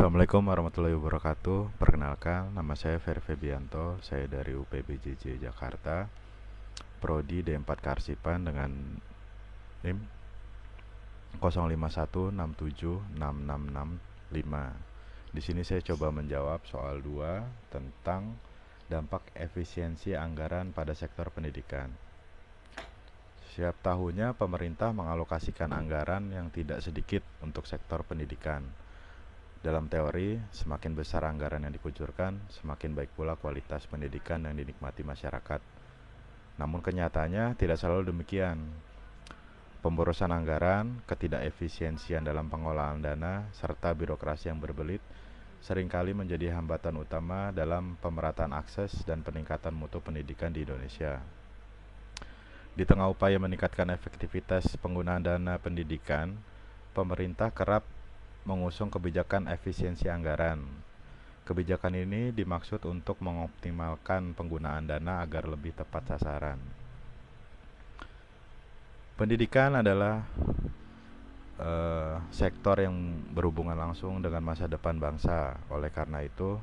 Assalamualaikum warahmatullahi wabarakatuh. Perkenalkan, nama saya Ferry Febianto. Saya dari UPBJJ Jakarta, Prodi D4 Kearsipan dengan NIM 0516766665. Di sini saya coba menjawab soal 2 tentang dampak efisiensi anggaran pada sektor pendidikan. Setiap tahunnya pemerintah mengalokasikan anggaran yang tidak sedikit untuk sektor pendidikan. Dalam teori, semakin besar anggaran yang dikucurkan, semakin baik pula kualitas pendidikan yang dinikmati masyarakat. Namun kenyataannya tidak selalu demikian. Pemborosan anggaran, ketidakefisiensian dalam pengelolaan dana, serta birokrasi yang berbelit seringkali menjadi hambatan utama dalam pemerataan akses dan peningkatan mutu pendidikan di Indonesia. Di tengah upaya meningkatkan efektivitas penggunaan dana pendidikan, pemerintah kerap mengusung kebijakan efisiensi anggaran. Kebijakan ini dimaksud untuk mengoptimalkan penggunaan dana agar lebih tepat sasaran. Pendidikan adalah sektor yang berhubungan langsung dengan masa depan bangsa. Oleh karena itu,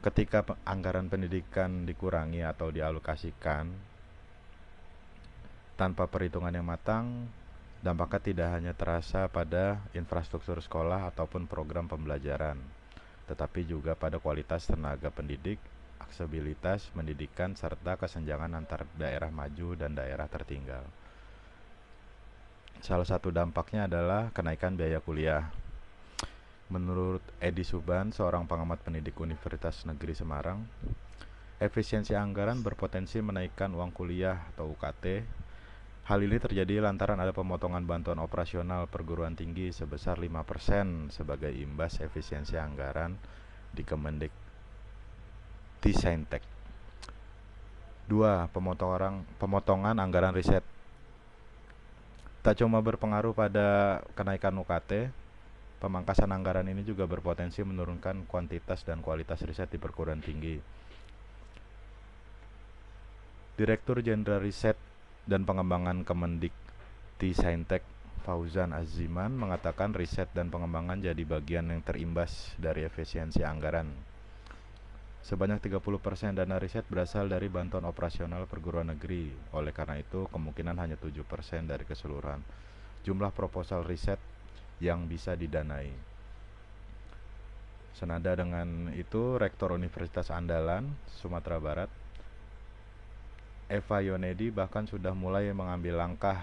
ketika anggaran pendidikan dikurangi atau dialokasikan tanpa perhitungan yang matang, dampaknya tidak hanya terasa pada infrastruktur sekolah ataupun program pembelajaran, tetapi juga pada kualitas tenaga pendidik, aksesibilitas pendidikan, serta kesenjangan antar daerah maju dan daerah tertinggal. Salah satu dampaknya adalah kenaikan biaya kuliah. Menurut Edi Suban, seorang pengamat pendidik Universitas Negeri Semarang, efisiensi anggaran berpotensi menaikkan uang kuliah atau UKT. Hal ini terjadi lantaran ada pemotongan bantuan operasional perguruan tinggi sebesar 5% sebagai imbas efisiensi anggaran di Kemendikbudristek. 2. Pemotongan anggaran riset. Tak cuma berpengaruh pada kenaikan UKT, pemangkasan anggaran ini juga berpotensi menurunkan kuantitas dan kualitas riset di perguruan tinggi. Direktur Jenderal Riset dan Pengembangan Kemendikbudristek Fauzan Aziman mengatakan riset dan pengembangan jadi bagian yang terimbas dari efisiensi anggaran. Sebanyak 30% dana riset berasal dari bantuan operasional perguruan negeri. Oleh karena itu, kemungkinan hanya 7% dari keseluruhan jumlah proposal riset yang bisa didanai. Senada dengan itu, Rektor Universitas Andalan, Sumatera Barat, Eva Yonedi bahkan sudah mulai mengambil langkah.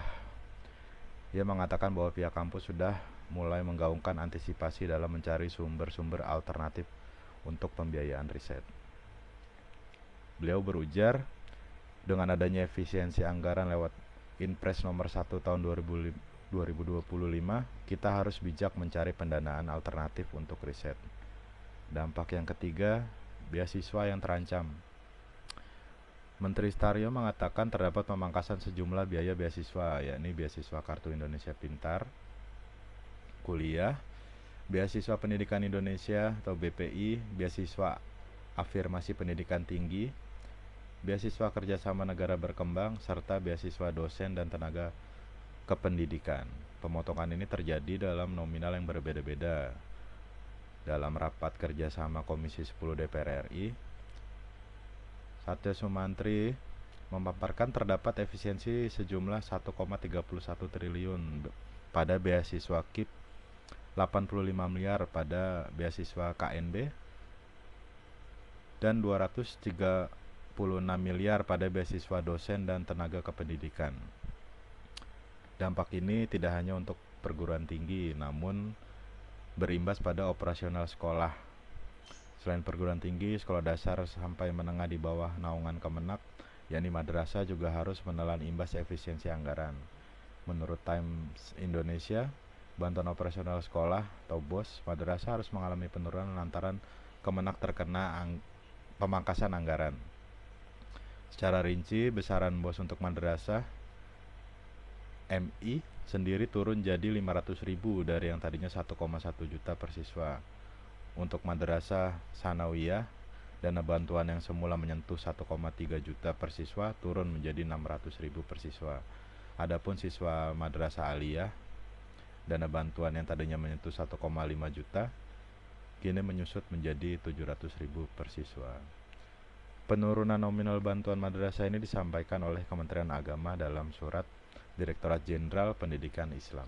Ia mengatakan bahwa pihak kampus sudah mulai menggaungkan antisipasi dalam mencari sumber-sumber alternatif untuk pembiayaan riset. Beliau berujar, dengan adanya efisiensi anggaran lewat Inpres nomor 1 tahun 2025, kita harus bijak mencari pendanaan alternatif untuk riset. Dampak yang ketiga, beasiswa yang terancam. Menteri Staryo mengatakan terdapat pemangkasan sejumlah biaya beasiswa, yakni beasiswa Kartu Indonesia Pintar, kuliah, beasiswa Pendidikan Indonesia atau BPI, beasiswa Afirmasi Pendidikan Tinggi, beasiswa Kerjasama Negara Berkembang, serta beasiswa dosen dan tenaga kependidikan. Pemotongan ini terjadi dalam nominal yang berbeda-beda. Dalam rapat kerjasama Komisi 10 DPR RI, Satya Sumantri memaparkan terdapat efisiensi sejumlah 1,31 triliun pada beasiswa KIP, 85 miliar pada beasiswa KNB, dan 236 miliar pada beasiswa dosen dan tenaga kependidikan. Dampak ini tidak hanya untuk perguruan tinggi, namun berimbas pada operasional sekolah. Selain perguruan tinggi, sekolah dasar sampai menengah di bawah naungan Kemenak, yakni madrasah, juga harus menelan imbas efisiensi anggaran. Menurut Times Indonesia, bantuan operasional sekolah atau BOS madrasah harus mengalami penurunan lantaran Kemenak terkena pemangkasan anggaran. Secara rinci, besaran BOS untuk madrasah MI sendiri turun jadi 500.000 dari yang tadinya 1,1 juta per siswa. Untuk madrasah sanawiyah, dana bantuan yang semula menyentuh 1,3 juta per siswa turun menjadi 600.000 per siswa. Adapun siswa madrasah aliyah, dana bantuan yang tadinya menyentuh 1,5 juta kini menyusut menjadi 700.000 per siswa. Penurunan nominal bantuan madrasah ini disampaikan oleh Kementerian Agama dalam surat Direktorat Jenderal Pendidikan Islam.